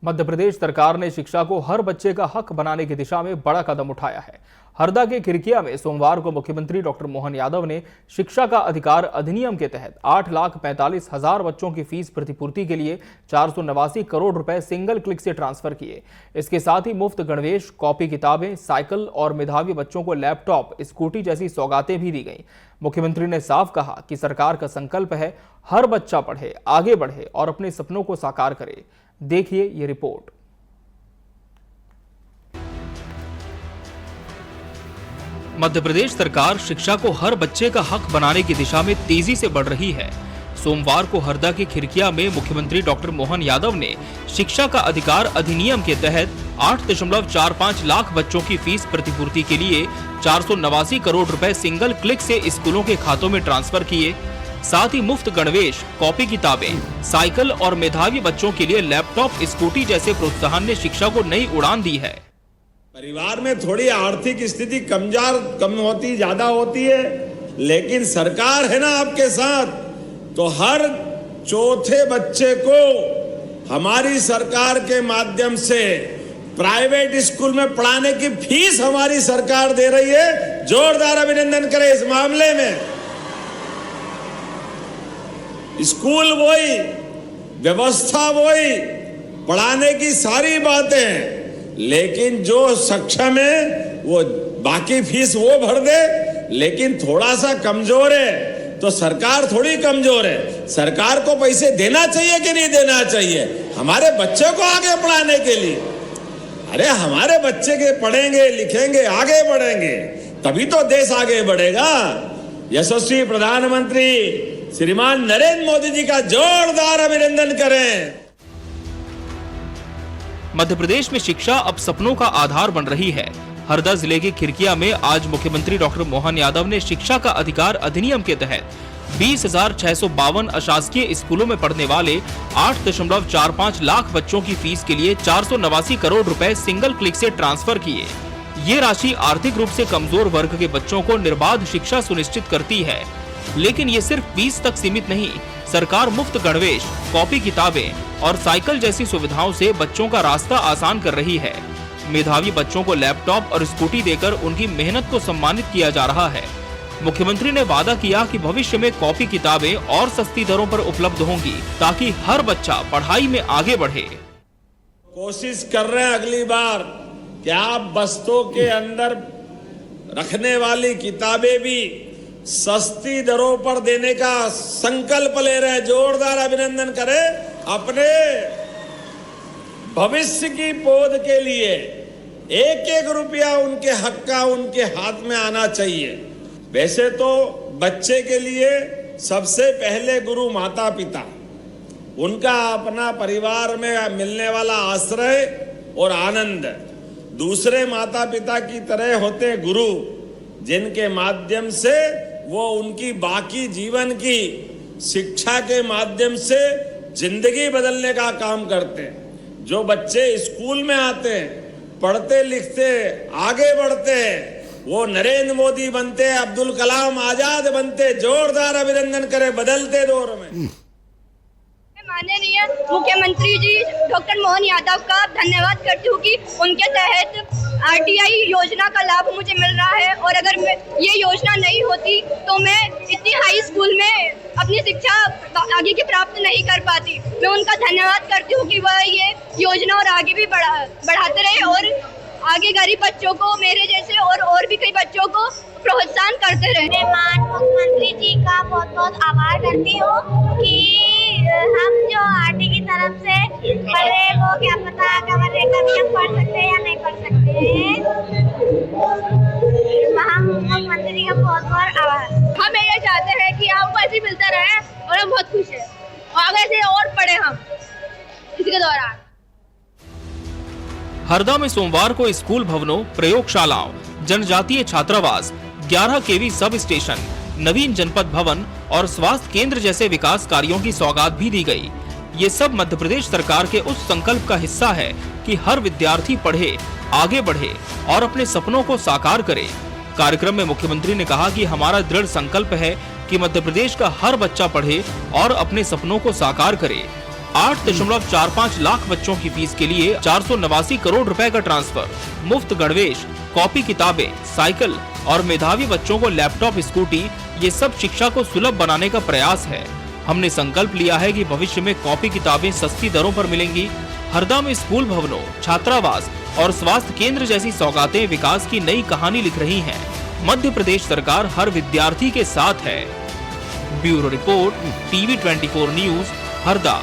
मध्य प्रदेश सरकार ने शिक्षा को हर बच्चे का हक बनाने की दिशा में बड़ा कदम उठाया है। हरदा के खिरकिया में सोमवार को मुख्यमंत्री डॉक्टर मोहन यादव ने शिक्षा का अधिकार अधिनियम के तहत 8,45,000 बच्चों की फीस प्रतिपूर्ति के लिए 489 करोड़ रुपए सिंगल क्लिक से ट्रांसफर किए। इसके साथ ही मुफ्त गणवेश, कॉपी किताबें, साइकिल और मेधावी बच्चों को लैपटॉप, स्कूटी जैसी सौगातें भी दी गई। मुख्यमंत्री ने साफ कहा कि सरकार का संकल्प है हर बच्चा पढ़े, आगे बढ़े और अपने सपनों को साकार करे। देखिए ये रिपोर्ट। मध्य प्रदेश सरकार शिक्षा को हर बच्चे का हक बनाने की दिशा में तेजी से बढ़ रही है। सोमवार को हरदा के खिरकिया में मुख्यमंत्री डॉक्टर मोहन यादव ने शिक्षा का अधिकार अधिनियम के तहत 8.45 लाख बच्चों की फीस प्रतिपूर्ति के लिए 489 करोड़ रुपए सिंगल क्लिक से स्कूलों के खातों में ट्रांसफर किए। साथ ही मुफ्त गणवेश, कॉपी किताबें, साइकिल और मेधावी बच्चों के लिए लैपटॉप, स्कूटी जैसे प्रोत्साहन ने शिक्षा को नई उड़ान दी है। परिवार में थोड़ी आर्थिक स्थिति कम होती, ज्यादा होती है, लेकिन सरकार है ना आपके साथ, तो हर चौथे बच्चे को हमारी सरकार के माध्यम से प्राइवेट स्कूल में पढ़ाने की फीस हमारी सरकार दे रही है। जोरदार अभिनंदन करें इस मामले में। स्कूल वही, व्यवस्था वही, पढ़ाने की सारी बातें, लेकिन जो सक्षम है वो बाकी फीस वो भर दे। लेकिन थोड़ा सा कमजोर है तो सरकार थोड़ी कमजोर है, सरकार को पैसे देना चाहिए कि नहीं देना चाहिए हमारे बच्चे को आगे पढ़ाने के लिए। अरे हमारे बच्चे के पढ़ेंगे, लिखेंगे, आगे बढ़ेंगे तभी तो देश आगे बढ़ेगा। यशस्वी प्रधानमंत्री श्रीमान नरेंद्र मोदी जी का जोरदार अभिनंदन करें। मध्य प्रदेश में शिक्षा अब सपनों का आधार बन रही है। हरदा जिले के खिरकिया में आज मुख्यमंत्री डॉक्टर मोहन यादव ने शिक्षा का अधिकार अधिनियम के तहत 20,652 अशासकीय स्कूलों में पढ़ने वाले 8.45 लाख बच्चों की फीस के लिए 489 करोड़ रुपए सिंगल क्लिक से ट्रांसफर किए। ये राशि आर्थिक रूप से कमजोर वर्ग के बच्चों को निर्बाध शिक्षा सुनिश्चित करती है। लेकिन ये सिर्फ फीस तक सीमित नहीं, सरकार मुफ्त गणवेश, कॉपी किताबें और साइकिल जैसी सुविधाओं से बच्चों का रास्ता आसान कर रही है। मेधावी बच्चों को लैपटॉप और स्कूटी देकर उनकी मेहनत को सम्मानित किया जा रहा है। मुख्यमंत्री ने वादा किया कि भविष्य में कॉपी किताबें और सस्ती दरों पर उपलब्ध होंगी ताकि हर बच्चा पढ़ाई में आगे बढ़े। कोशिश कर रहे हैं अगली बार कि आप बस्तों के अंदर रखने वाली किताबें भी सस्ती दरों पर देने का संकल्प ले रहे हैं। जोरदार अभिनंदन करें। अपने भविष्य की पौध के लिए एक एक रुपया उनके हक का उनके हाथ में आना चाहिए। वैसे तो बच्चे के लिए सबसे पहले गुरु माता पिता, उनका अपना परिवार में मिलने वाला आश्रय और आनंद। दूसरे माता पिता की तरह होते गुरु, जिनके माध्यम से वो उनकी बाकी जीवन की शिक्षा के माध्यम से जिंदगी बदलने का काम करते हैं। जो बच्चे स्कूल में आते हैं, पढ़ते लिखते आगे बढ़ते हैं, वो नरेंद्र मोदी बनते, अब्दुल कलाम आजाद बनते। जोरदार अभिनंदन करें बदलते दौर में। माननीय मुख्यमंत्री जी डॉक्टर मोहन यादव का धन्यवाद करती हूँ कि उनके तहत RTI योजना का लाभ मुझे मिल रहा है। और अगर ये योजना नहीं होती तो मैं इतनी हाई स्कूल में अपनी शिक्षा आगे की प्राप्त नहीं कर पाती। मैं उनका धन्यवाद करती हूँ कि वह ये योजना और आगे भी बढ़ाते रहे और आगे गरीब बच्चों को, मेरे जैसे और भी कई बच्चों को प्रोत्साहन करते रहे। मैं मान मुख्यमंत्री जी का बहुत बहुत आभार करती हूँ कि हम जो RT की तरफ से पढ़ रहे हैं वो क्या पता कभी हम पढ़ सकते हैं या नहीं पढ़ सकते हैं। हम मुख्यमंत्री जी का बहुत बहुत आभार। हम ये चाहते हैं कि हमको ऐसे मिलता रहे और हम बहुत खुश हैं और आगे से और पढ़े हम इसके दौरान। हरदा में सोमवार को स्कूल भवनों, प्रयोगशालाओं, जनजातीय छात्रावास, 11 KV सब स्टेशन, नवीन जनपद भवन और स्वास्थ्य केंद्र जैसे विकास कार्यों की सौगात भी दी गई। ये सब मध्य प्रदेश सरकार के उस संकल्प का हिस्सा है कि हर विद्यार्थी पढ़े, आगे बढ़े और अपने सपनों को साकार करे। कार्यक्रम में मुख्यमंत्री ने कहा कि हमारा दृढ़ संकल्प है कि मध्य प्रदेश का हर बच्चा पढ़े और अपने सपनों को साकार करे। 8.45 लाख बच्चों की फीस के लिए 489 करोड़ रुपए का ट्रांसफर, मुफ्त गणवेश, कॉपी किताबें, साइकिल और मेधावी बच्चों को लैपटॉप, स्कूटी, ये सब शिक्षा को सुलभ बनाने का प्रयास है। हमने संकल्प लिया है कि भविष्य में कॉपी किताबें सस्ती दरों पर मिलेंगी। हरदा में स्कूल भवनों, छात्रावास और स्वास्थ्य केंद्र जैसी सौगातें विकास की नई कहानी लिख रही हैं। मध्य प्रदेश सरकार हर विद्यार्थी के साथ है। Bureau report, TV 24 news, Harda.